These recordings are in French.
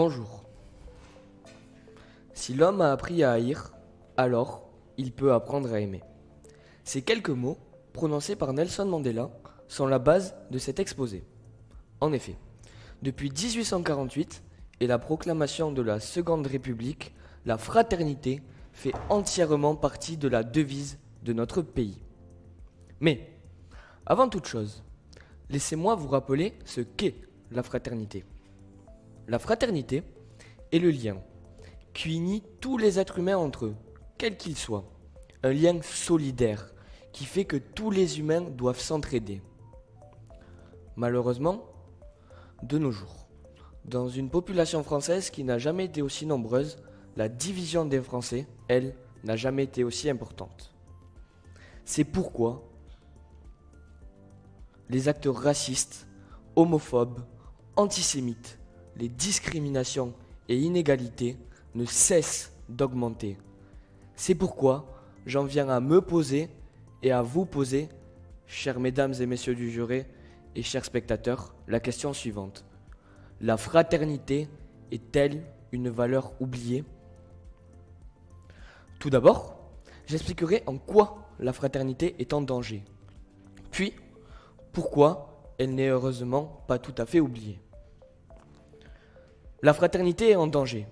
Bonjour. Si l'homme a appris à haïr, alors il peut apprendre à aimer. Ces quelques mots, prononcés par Nelson Mandela, sont la base de cet exposé. En effet, depuis 1848 et la proclamation de la Seconde République, la fraternité fait entièrement partie de la devise de notre pays. Mais, avant toute chose, laissez-moi vous rappeler ce qu'est la fraternité. La fraternité est le lien qui unit tous les êtres humains entre eux, quels qu'ils soient. Un lien solidaire qui fait que tous les humains doivent s'entraider. Malheureusement, de nos jours, dans une population française qui n'a jamais été aussi nombreuse, la division des Français, elle, n'a jamais été aussi importante. C'est pourquoi les actes racistes, homophobes, antisémites, les discriminations et inégalités ne cessent d'augmenter. C'est pourquoi j'en viens à me poser et à vous poser, chers mesdames et messieurs du jury et chers spectateurs, la question suivante. La fraternité est-elle une valeur oubliée ? Tout d'abord, j'expliquerai en quoi la fraternité est en danger. Puis, pourquoi elle n'est heureusement pas tout à fait oubliée. La fraternité est en danger.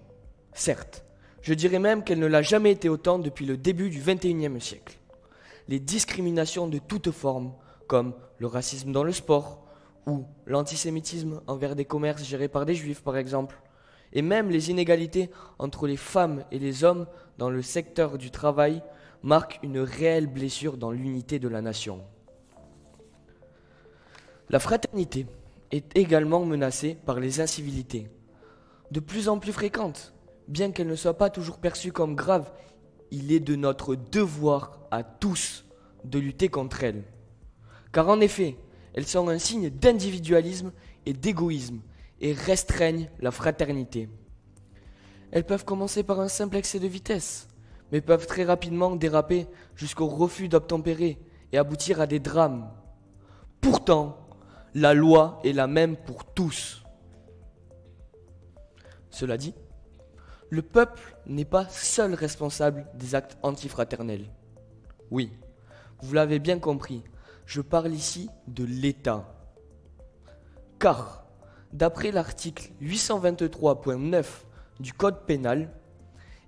Certes, je dirais même qu'elle ne l'a jamais été autant depuis le début du XXIe siècle. Les discriminations de toutes formes, comme le racisme dans le sport, ou l'antisémitisme envers des commerces gérés par des juifs par exemple, et même les inégalités entre les femmes et les hommes dans le secteur du travail, marquent une réelle blessure dans l'unité de la nation. La fraternité est également menacée par les incivilités, de plus en plus fréquentes. Bien qu'elles ne soient pas toujours perçues comme graves, il est de notre devoir à tous de lutter contre elles. Car en effet, elles sont un signe d'individualisme et d'égoïsme et restreignent la fraternité. Elles peuvent commencer par un simple excès de vitesse, mais peuvent très rapidement déraper jusqu'au refus d'obtempérer et aboutir à des drames. Pourtant, la loi est la même pour tous. Cela dit, le peuple n'est pas seul responsable des actes antifraternels. Oui, vous l'avez bien compris, je parle ici de l'État. Car, d'après l'article 823.9 du Code pénal,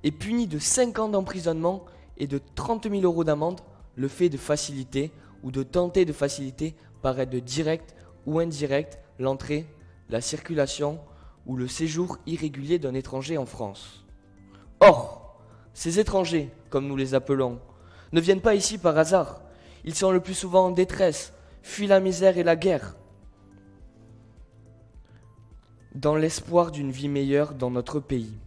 est puni de 5 ans d'emprisonnement et de 30 000 € d'amende le fait de faciliter ou de tenter de faciliter par aide directe ou indirecte l'entrée, la circulation ou le séjour irrégulier d'un étranger en France. Or, ces étrangers, comme nous les appelons, ne viennent pas ici par hasard. Ils sont le plus souvent en détresse, fuient la misère et la guerre, dans l'espoir d'une vie meilleure dans notre pays.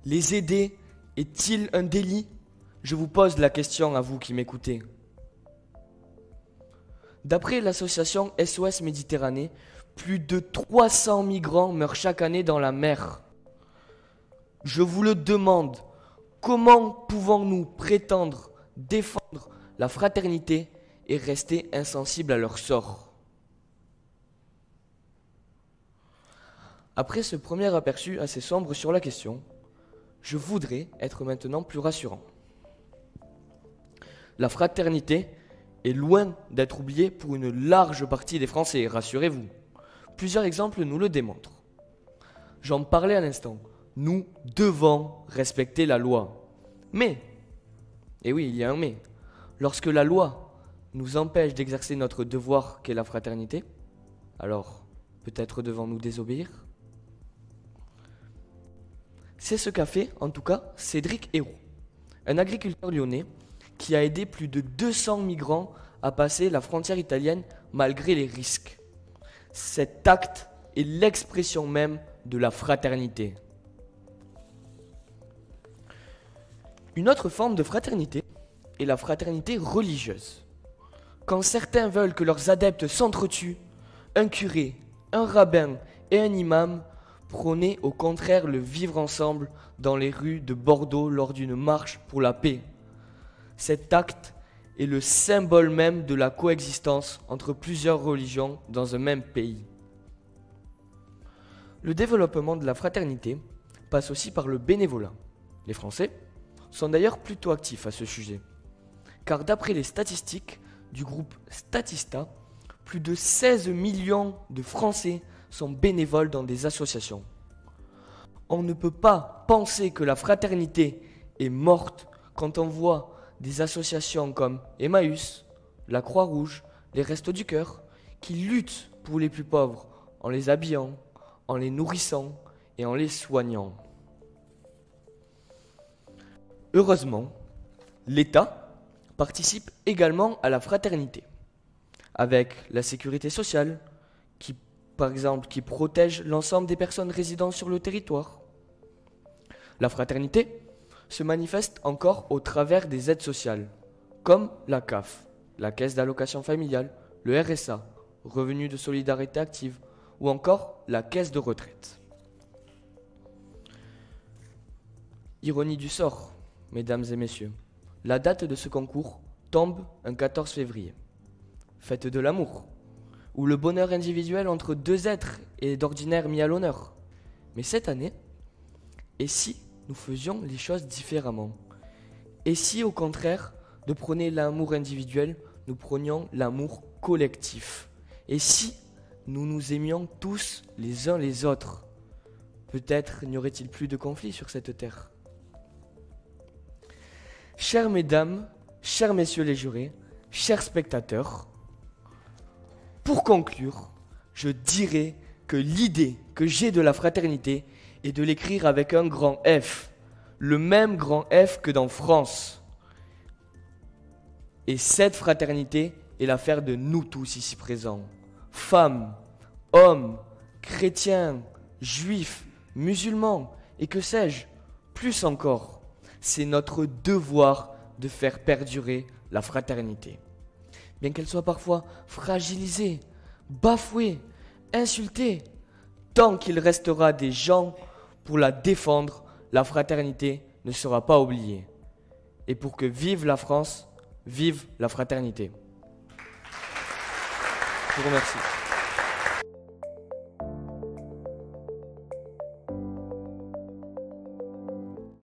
Les aider est-il un délit ? Je vous pose la question à vous qui m'écoutez. D'après l'association SOS Méditerranée, plus de 300 migrants meurent chaque année dans la mer. Je vous le demande, comment pouvons-nous prétendre défendre la fraternité et rester insensibles à leur sort ? Après ce premier aperçu assez sombre sur la question, je voudrais être maintenant plus rassurant. La fraternité est loin d'être oubliée pour une large partie des Français, rassurez-vous. Plusieurs exemples nous le démontrent. J'en parlais à l'instant, nous devons respecter la loi. Mais, et oui, il y a un mais, lorsque la loi nous empêche d'exercer notre devoir qu'est la fraternité, alors peut-être devons-nous désobéir ? C'est ce qu'a fait, en tout cas, Cédric Héroux, un agriculteur lyonnais qui a aidé plus de 200 migrants à passer la frontière italienne malgré les risques. Cet acte est l'expression même de la fraternité. Une autre forme de fraternité est la fraternité religieuse. Quand certains veulent que leurs adeptes s'entretuent, un curé, un rabbin et un imam prônaient au contraire le vivre ensemble dans les rues de Bordeaux lors d'une marche pour la paix. Cet acte est le symbole même de la coexistence entre plusieurs religions dans un même pays. Le développement de la fraternité passe aussi par le bénévolat. Les Français sont d'ailleurs plutôt actifs à ce sujet, car d'après les statistiques du groupe Statista, plus de 16 millions de Français sont bénévoles dans des associations. On ne peut pas penser que la fraternité est morte quand on voit des associations comme Emmaüs, la Croix-Rouge, les Restos du Cœur, qui luttent pour les plus pauvres en les habillant, en les nourrissant et en les soignant. Heureusement, l'État participe également à la fraternité, avec la sécurité sociale, par exemple, qui protège l'ensemble des personnes résidant sur le territoire. La fraternité se manifeste encore au travers des aides sociales, comme la CAF, la Caisse d'allocation familiale, le RSA, Revenu de solidarité active, ou encore la Caisse de retraite. Ironie du sort, mesdames et messieurs, la date de ce concours tombe un 14 février, fête de l'amour, où le bonheur individuel entre deux êtres est d'ordinaire mis à l'honneur. Mais cette année, et si nous faisions les choses différemment? Et si au contraire de prôner l'amour individuel, nous prônions l'amour collectif? Et si nous nous aimions tous les uns les autres? Peut-être n'y aurait-il plus de conflits sur cette terre. Chères mesdames, chers messieurs les jurés, chers spectateurs, pour conclure, je dirais que l'idée que j'ai de la fraternité est de l'écrire avec un grand F, le même grand F que dans France. Et cette fraternité est l'affaire de nous tous ici présents. Femmes, hommes, chrétiens, juifs, musulmans et que sais-je, plus encore. C'est notre devoir de faire perdurer la fraternité. Bien qu'elle soit parfois fragilisée, bafouée, insultée, tant qu'il restera des gens pour la défendre, la fraternité ne sera pas oubliée. Et pour que vive la France, vive la fraternité. Je vous remercie.